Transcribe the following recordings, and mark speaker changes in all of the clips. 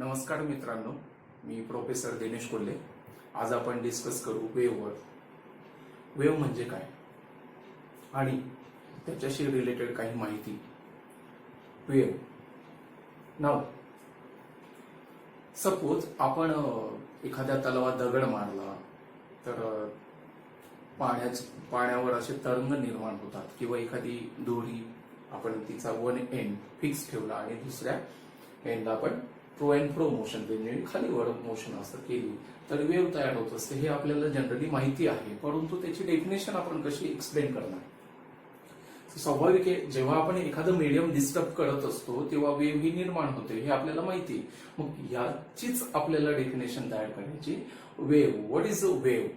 Speaker 1: नमस्कार मित्रांनो, मी प्रोफेसर दिनेश कोल्हे. आज आपण डिस्कस करू वेव्हवर. वेव्ह म्हणजे काय आणि त्याच्याशी रिलेटेड काही माहिती. वेव्ह नाव सपोज आपण एखाद्या तलावात दगड मारला तर पाण्यावर असे तरंग निर्माण होतात, किंवा एखादी दोरी आपण तिचा वन एंड फिक्स ठेवला आणि दुसऱ्या एंडला आपण प्रो अँड प्रो मोशन म्हणजे खाली वर मोशन असं केली तर वेव्ह तयार होत असते. हे आपल्याला जनरली माहिती आहे, परंतु त्याची डेफिनेशन आपण कशी एक्सप्लेन करणार. स्वाभाविक आहे, जेव्हा आपण एखादं मीडियम डिस्टर्ब करत असतो तेव्हा वेव्ह ही निर्माण होते, हे आपल्याला माहिती आहे. मग याचीच आपल्याला डेफिनेशन तयार करायची. Wave, what is a wave?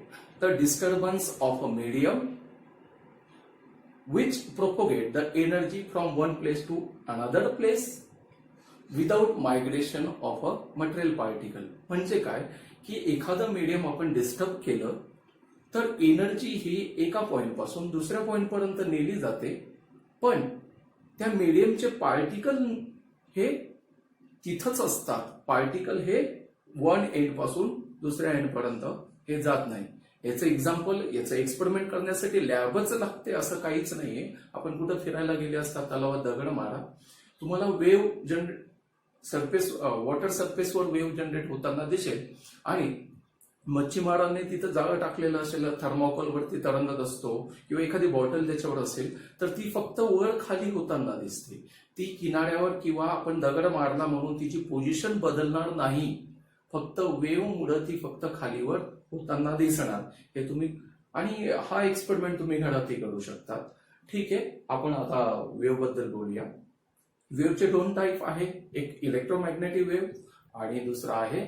Speaker 1: The disturbance of a medium which propagate the energy from one place to another place without migration of a material particle. म्हणजे काय की एखादं मीडियम आपण डिस्टर्ब केलं तर एनर्जी ही एका पॉइंट पासून दुसऱ्या पॉइंट पर्यंत नेली जाते, पण त्या मीडियमचे पार्टिकल हे तिथंच असतात. पार्टिकल हे वन एंड पासून दुसऱ्या एंड पर्यंत हे जात नाही. याचं एक्झाम्पल, याचं एक्सपेरिमेंट करण्यासाठी लॅबच लागते असं काहीच नाहीये. आपण कुठं फिरायला गेले असता, तलावात दगड मारा, तुम्हाला वेव्ह जनरेट सरफेस, वॉटर सरफेसवर वेव्ह जनरेट होताना दिसेल. आणि मच्छीमारांनी तिथं जाळं टाकलेलं असेल, थर्मोकॉल वरती तरंगत असतो, किंवा एखादी बॉटल त्याच्यावर असेल तर ती फक्त वर खाली होताना दिसते. ती किनाऱ्यावर किंवा आपण दगड मारला म्हणून तिची पोझिशन बदलणार नाही. फक्त वेव्ह मुळे ती फक्त खालीवर होताना दिसणार. हे तुम्ही, आणि हा एक्सपेरिमेंट तुम्ही घरातही करू शकता. ठीक आहे, आपण आता वेव्ह बद्दल बोलूया. वेव्हचे दोन टाईप आहे, एक इलेक्ट्रोमॅग्नेटिव्ह वेव्ह आणि दुसरा आहे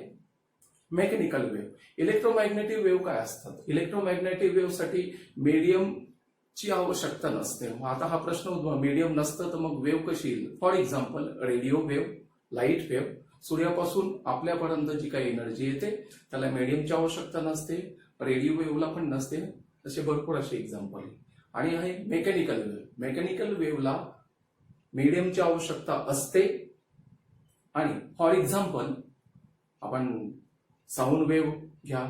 Speaker 1: मेकॅनिकल वेव्ह. इलेक्ट्रोमॅग्नेटिव्ह वेव्ह काय असतात? इलेक्ट्रोमॅग्नेटिव्ह वेव्ह साठी मीडियमची आवश्यकता नसते. मग आता हा प्रश्न उद्भवतो, मीडियम नसतं तर मग वेव्ह कशी येईल? For example radio wave, light wave. सूर्यापासून आपल्यापर्यंत जी काही एनर्जी येते त्याला मीडियमची आवश्यकता नसते, रेडिओ वेव्हला पण नसते. असे भरपूर असे एक्झाम्पल आहे. आणि आहे मेकॅनिकल वेव्ह. मेकॅनिकल वेव्हला मीडियमची आवश्यकता असते. आणि फॉर एक्झाम्पल आपण साऊंड वेव्ह घ्या.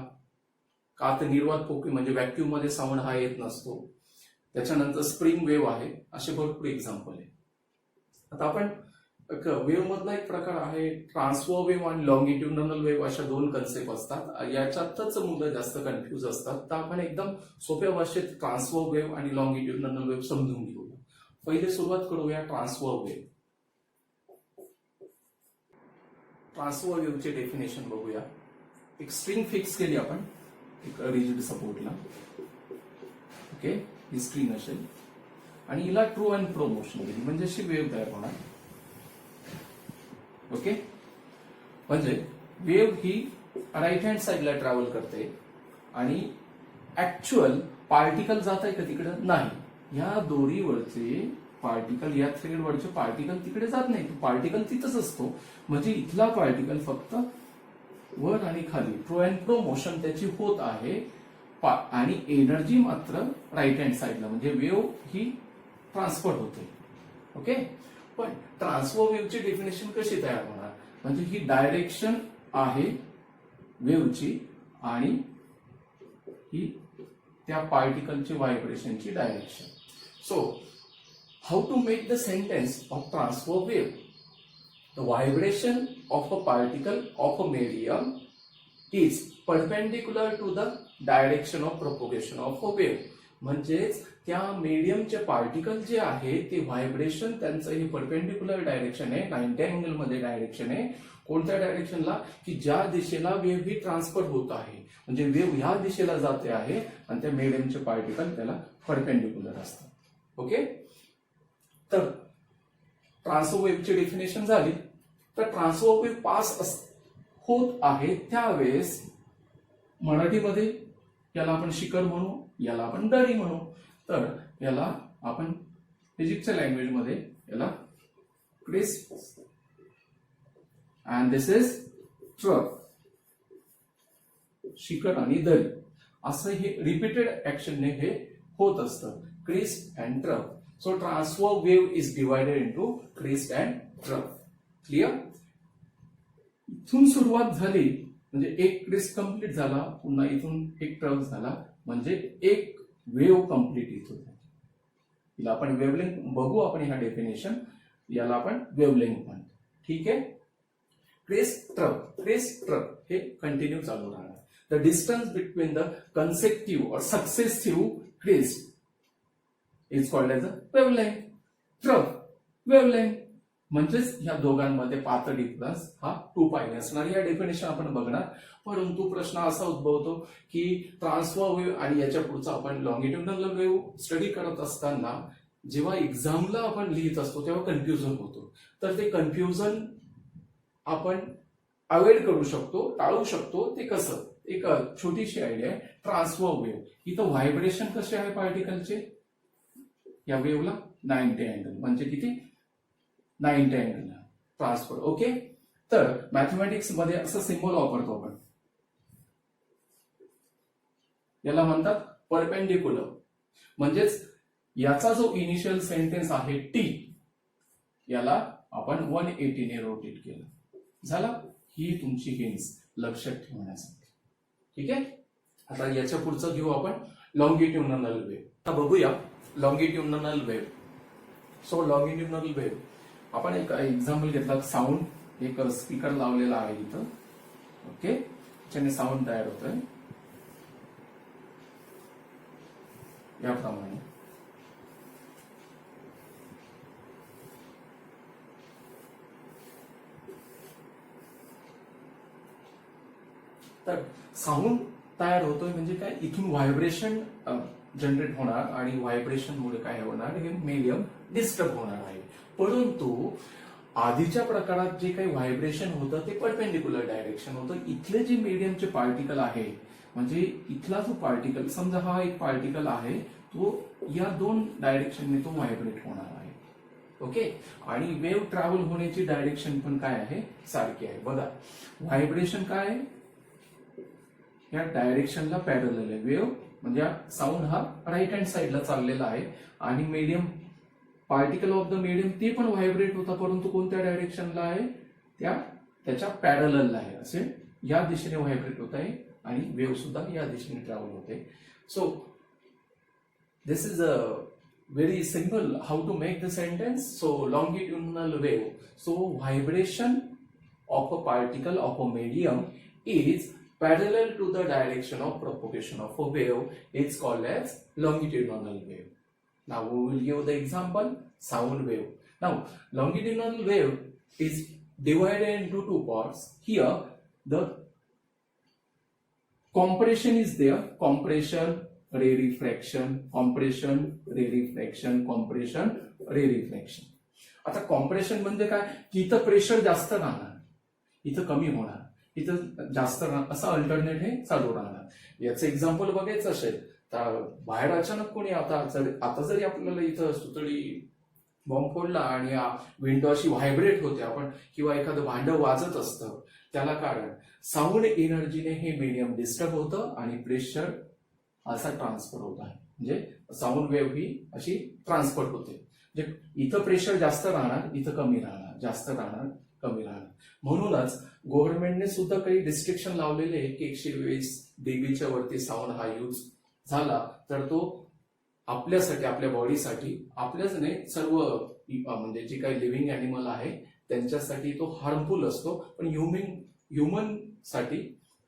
Speaker 1: का तर निर्वात पोकळी म्हणजे व्हॅक्यूम मध्ये साऊंड हा येत नसतो. त्याच्यानंतर स्प्रिंग वेव्ह आहे. असे भरपूर एक्झाम्पल आहे. आता आपण वेव्ह मधला एक प्रकार आहे ट्रान्सफर वेव्ह आणि लॉंगिट्युडिनल वेव्ह, अशा दोन कन्सेप्ट असतात. याच्यातच मुलं जास्त कन्फ्युज असतात. तर आपण एकदम सोप्या भाषेत ट्रान्सफर वेव्ह आणि लॉंगिट्युडिनल वेव्ह समजून घेऊया. पहिले सुरुवात करूया ट्रान्सफर वेव्ह. ट्रान्सफर वेव्हचे डेफिनेशन बघूया. एक स्ट्रिंग फिक्स केली आपण एक रिजिड सपोर्टला. ओके, ही स्ट्रिंग असेल आणि हिला ट्रू अँड प्रो मोशन दिली म्हणजे अशी वेव्ह तयार होणार. ओके, म्हणजे वेव्ह ही राईट हँड साइडला ट्रॅव्हल करते आणि ऍक्च्युअल पार्टिकल जात आहे का तिकडं? नाही. या दोरीवरचे पार्टिकल, या थ्रेडवरचे पार्टिकल तिकडे जात नाही. पार्टिकल तिथंच असतो. म्हणजे इथला पार्टिकल फक्त वर आणि खाली प्रो अँड प्रो मोशन त्याची होत आहे. आणि एनर्जी मात्र राईट हँड साइडला, म्हणजे वेव्ह ही ट्रान्सफर होते. ओके, पण ट्रान्सफर वेव्हची डेफिनेशन कशी तयार होणार? म्हणजे ही डायरेक्शन आहे वेव्हची आणि ही त्या पार्टिकलची व्हायब्रेशनची direction. So how to make the sentence of transfer wave? The vibration of a particle of a medium is perpendicular to the direction of propagation of a wave. म्हणजेच त्या मीडियमचे पार्टिकल जे आहे ते व्हायब्रेशन त्यांचं हे परपेंडिक्युलर डायरेक्शन आहे, 90 angle मध्ये direction आहे. कोणत्या डायरेक्शनला? की ज्या दिशेला वेव्ह ही ट्रान्सफर होत आहे. म्हणजे वेव्ह ह्या दिशेला जाते आहे आणि त्या मीडियमचे पार्टिकल त्याला परपेंडिक्युलर असतात. ओके, तर ट्रान्सफर वेव्हची डेफिनेशन झाली. तर ट्रान्सफर वेव्ह पास होत आहे त्यावेळेस मराठीमध्ये याला आपण शिखर म्हणू, याला आपण दरी म्हणू. तर याला आपण फिजिक्सच्या लँग्वेज मध्ये याला crisp and this is trough. शिखर आणि दरी असं हे रिपीटेड ऍक्शनने हे होत असतं. Crisp and trough. So transfer wave is divided into crisp and trough. Clear? इथून सुरुवात झाली म्हणजे एक क्रिस कंप्लीट झाला, पुन्हा इथून एक ट्रक झाला, म्हणजे एक वेव्ह कंप्लीट इथून झाली. तिला आपण वेव्हलेंथ बघू, आपण ह्या डेफिनेशन, याला आपण वेव्हलेंथ म्हणतो. ठीक आहे. क्रेस्ट ट्रक हे कंटिन्यू चालू राहणार. द डिस्टन्स बिटवीन द कन्सेक्टिव्ह और successive crest is called as a wavelength. Truck wavelength म्हणजेच ह्या दोघांमध्ये पाथ डिफरन्स हा 2π असणार. या डेफिनेशन आपण बघणार. परंतु प्रश्न असा उद्भवतो की ट्रान्सफर वेव्ह आणि याच्या पुढचा आपण लॉंगिट्युडनल वेव्ह स्टडी करत असताना जेव्हा एक्झामला आपण लिहित असतो तेव्हा कन्फ्युजन होतो. तर ते कन्फ्युजन आपण अवॉइड करू शकतो, टाळू शकतो. ते कसं? एक छोटीशी आयडिया आहे. ट्रान्सफर वेव्ह, इथं व्हायब्रेशन कसे आहे पार्टिकलचे? या वेव्हला 90 अँगल, म्हणजे किती? 90 अँगल ट्रान्सफर. ओके. तर मॅथमॅटिक्स मध्ये असं सिम्बॉल वापरतो आपण, याला म्हणतात परपेंडिक्युलर. म्हणजेच याचा जो इनिशियल सेंटेन्स आहे टी, याला आपण 180 ने रोटेट केलं. झाला. ही तुमची हिंट्स लक्षात ठेवण्यासाठी. ठीक आहे. आता याच्या पुढचं घेऊ आपण लॉंगिट्युडनल वेव्ह. आता बघूया लॉंगिट्युडनल वेव्ह. सो लॉंगिट्युडनल वेव्ह आपण एक एक्झाम्पल घेतला. साऊंड, एक स्पीकर लावलेला आहे इथं. ओके. त्याने साऊंड तयार होतोय याप्रमाणे. तर साऊंड तयार होतोय म्हणजे काय? इथून व्हायब्रेशन जनरेट होणार आणि व्हायब्रेशनमुळे काय होणार? हे मीडियम डिस्टर्ब होणार आहे. परंतु आधीच्या प्रकारात जे काही व्हायब्रेशन होतं ते परपेंडिक्युलर डायरेक्शन होतं. इथले जे मीडियमचे पार्टिकल आहे, म्हणजे इथला जो पार्टिकल, समजा हा एक पार्टिकल आहे, तो या दोन डायरेक्शनने तो व्हायब्रेट होणार आहे. ओके. आणि वेव्ह ट्रॅव्हल होण्याची डायरेक्शन पण काय आहे? सारखी आहे. बघा, व्हायब्रेशन काय आहे? या डायरेक्शनला पॅरलल आहे. वेव्ह म्हणजे साऊंड हा राईट हँड साईडला चाललेला आहे आणि medium, particle of the medium ते पण व्हायब्रेट होता, परंतु कोणत्या डायरेक्शनला आहे? त्याच्या पॅरललला आहे. असे या दिशेने व्हायब्रेट होत आहे आणि वेव्ह सुद्धा या दिशेने ट्रॅव्हल होते. So this is a very simple how to make the sentence. So longitudinal wave, so vibration of a particle of a medium is parallel to the direction of propagation of a wave. It's called as longitudinal wave. Now we will give the example, sound wave. Now longitudinal wave is divided into two parts. Here the compression is there, compression, ray refraction, compression, ray refraction, compression, ray refraction. आता compression म्हणजे काय? की इथं pressure जास्त राहणार, इथं कमी होणार, इथं जास्त राहणार, असं अल्टरनेट हे चालू राहणार. याचं एक्झाम्पल बघायचं असेल तर बाहेर अचानक कोणी आता जरी आपल्याला इथं सुतळी बॉम्ब फोडला आणि विंडो अशी व्हायब्रेट होते आपण, किंवा एखादं भांडं वाजत असतं, त्याला कारण साऊंड एनर्जीने हे मीडियम डिस्टर्ब होतं आणि प्रेशर असा ट्रान्सफर होत आहे. म्हणजे साऊंड वेव्ह ही अशी ट्रान्सफर होते. म्हणजे इथं प्रेशर जास्त राहणार, इथं कमी राहणार, जास्त राहणार, कमी राहणार. म्हणूनच गव्हर्नमेंटने सुद्धा काही रिस्ट्रिक्शन लावलेले आहे की 120 डीबीच्या वरती साऊंड हा यूज झाला तर तो आपल्यासाठी, आपल्या बॉडीसाठी, आपल्याच नाही सर्व म्हणजे जे काही लिव्हिंग अॅनिमल आहे त्यांच्यासाठी तो हार्मफुल असतो. पण ह्युमन साठी,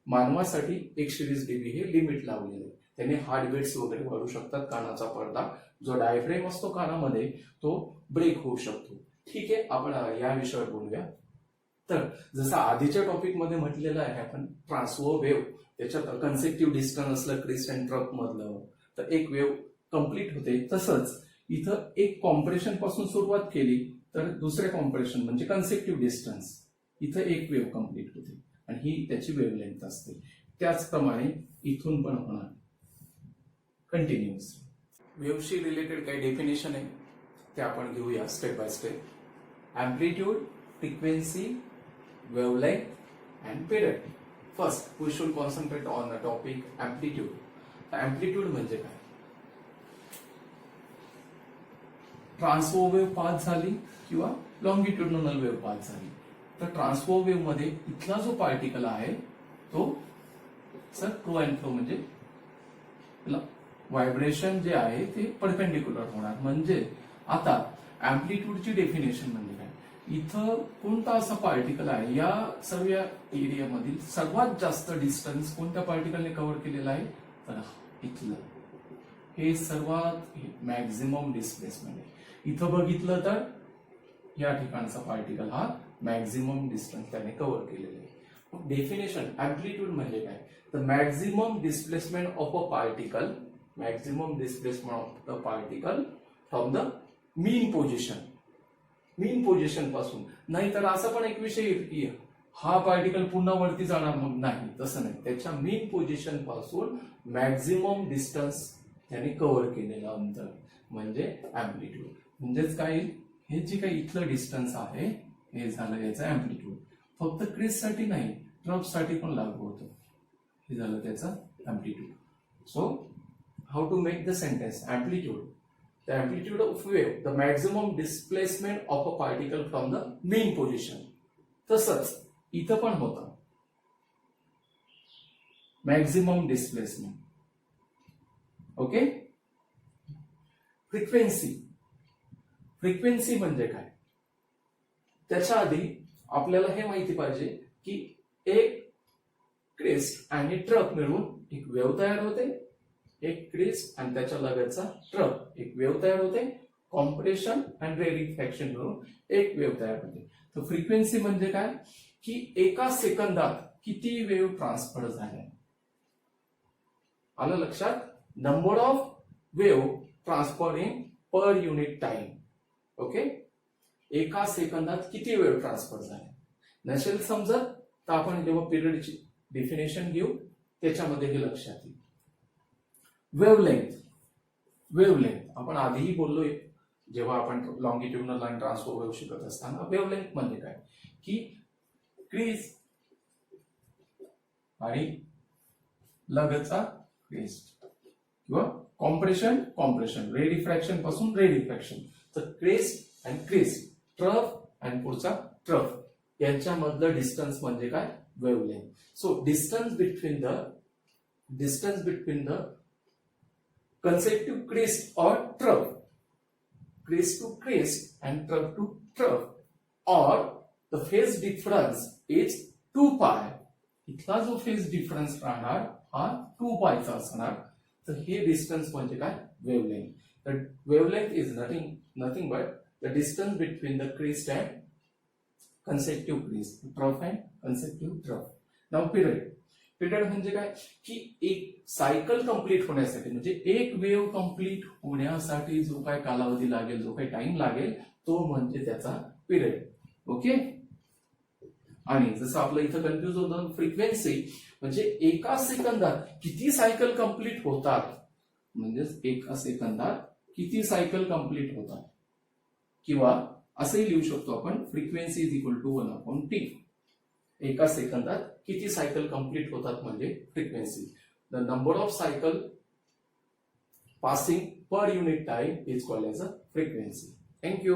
Speaker 1: मानवासाठी 120 डीबी हे लिमिट लावलेलं आहे. त्याने हार्ट बीट्स वगैरे वाढू शकतात. कानाचा पडदा जो डायफ्रेम असतो कानामध्ये तो ब्रेक होऊ शकतो. ठीक आहे. आपण या विषयावर बोलूया. तर जसं आधीच्या टॉपिक मध्ये म्हटलेलं आहे आपण, ट्रान्सफर वेव्ह, त्याच्यात कन्सेक्टिव्ह डिस्टन्स असलं क्रिस्ट अँड ट्रक मधलं तर एक वेव्ह कंप्लीट होते. तसंच इथं एक कॉम्प्रेशन पासून सुरुवात केली तर दुसरे कॉम्प्रेशन म्हणजे कन्सेक्टिव्ह डिस्टन्स, इथं एक वेव्ह कंप्लीट होते आणि ही त्याची वेव्हलेंथ असते. त्याचप्रमाणे इथून पण होणार कंटिन्युअस. वेव्हशी रिलेटेड काही डेफिनेशन आहे ते आपण घेऊया step by step. Amplitude, frequency, wavelength and period. First we should concentrate on the topic amplitude. Amplitude म्हणजे काय? ट्रान्सफर वेव्ह पास झाली किंवा लॉंगिट्युडनल वेव्ह पास झाली, तर ट्रान्सफर वेव्ह मध्ये इथला जो पार्टिकल आहे तो सर टू अँड फ्रो म्हणजे व्हायब्रेशन जे आहे ते परपेंडिक्युलर होणार. म्हणजे आता अँप्लिट्यूडची डेफिनेशन म्हणजे काय, इथं कोणता असा पार्टिकल आहे या सर्व एरियामधील सर्वात जास्त डिस्टन्स कोणत्या पार्टिकलने कव्हर केलेला आहे, तर इथलं हे सर्वात मॅक्झिमम डिस्प्लेसमेंट आहे. इथं बघितलं तर या ठिकाणचा पार्टिकल हा मॅक्झिमम डिस्टन्स त्याने कव्हर केलेला आहे. डेफिनेशन अँप्लिट्यूड म्हणजे काय, the maximum displacement of a particle, maximum displacement of the particle from the mean position. Mean position पासून नाही तर असा पण एक विषय येईल की हा पार्टिकल पुन्हा वरती जाणार, मग नाही तसं नाही, त्याच्या मीन पोझिशन पासून मॅक्झिमम डिस्टन्स त्याने कव्हर केलेलं अंतर म्हणजे अँप्लिट्यूड. म्हणजेच काय, हे जे काही इथलं डिस्टन्स आहे हे झालं याचं अँप्लिट्यूड. फक्त क्रिस साठी नाही, ट्रफ साठी पण लागू होतं. हे झालं त्याचं amplitude. So how to make the sentence, amplitude the amplitude of wave, the maximum displacement of a particle from the mean position. तसंच इथं पण होतं maximum displacement. Okay. Frequency, frequency म्हणजे काय, त्याच्या आधी आपल्याला हे माहिती पाहिजे की एक क्रिस्ट आणि ट्रफ मिळून एक वेव्ह तयार होते. एक क्रिस्ट आणि त्याच्या लगतचा ट्रफ एक वेव्ह तयार होते. कॉम्प्रेशन आणि रेरिफॅक्शन मिळून एक वेव्ह तयार होते. तर फ्रिक्वेन्सी म्हणजे काय की एका सेकंदात किती वेव्ह ट्रान्सफर झाल्या. आलं लक्षात, number of wave transfer in per unit time. Okay, एका सेकंदात किती वेव्ह ट्रान्सफर झाल्या. नसेल समजत तर आपण जेव्हा पिरियडची डेफिनेशन घेऊ त्याच्यामध्ये हे लक्षात येईल. वेव्हलेंथ, वेव्हलेंथ आपण आधीही बोललोय जेव्हा आपण लॉंगिट्युडनल आणि ट्रान्सफर वेव्ह शिकत असताना. वेव्हलेंथ म्हणजे काय की क्रिज आणि लगतचा क्रिस्ट किंवा कॉम्प्रेशन कॉम्प्रेशन, रे डिफ्रॅक्शन पासून रे डिफ्रॅक्शन. तर क्रिस्ट आणि क्रिस्ट, ट्रफ आणि पुढचा ट्रफ यांच्यामधलं डिस्टन्स म्हणजे काय, wavelength. So distance between the consecutive crest or trough, crest to crest and trough to trough, or the phase difference is 2 pi. इथला जो phase difference राहणार हा 2 पायचा असणार. तर हे डिस्टन्स म्हणजे काय, वेव्हलेंथ. तर wavelength is nothing but the distance between the crest and consecutive crest, trough and consecutive trough. Now period, period म्हणजे काय की एक सायकल कंप्लीट होण्यासाठी म्हणजे एक वेव्ह कंप्लीट होण्यासाठी जो काय कालावधी लागेल, जो काही टाइम लागेल तो म्हणजे त्याचा पिरियड. ओके. आणि जसं आपलं इथं कन्फ्युज होतं, फ्रिक्वेन्सी म्हणजे एका सेकंदात किती सायकल कंप्लीट होतात, म्हणजेच एका सेकंदात किती सायकल कंप्लीट होतात. किंवा असंही लिहू शकतो आपण, frequency is equal to 1/T. एका सेकंदात किती सायकल कंप्लीट होतात म्हणजे frequency. The number of cycle passing per unit time is called as a frequency. Thank you.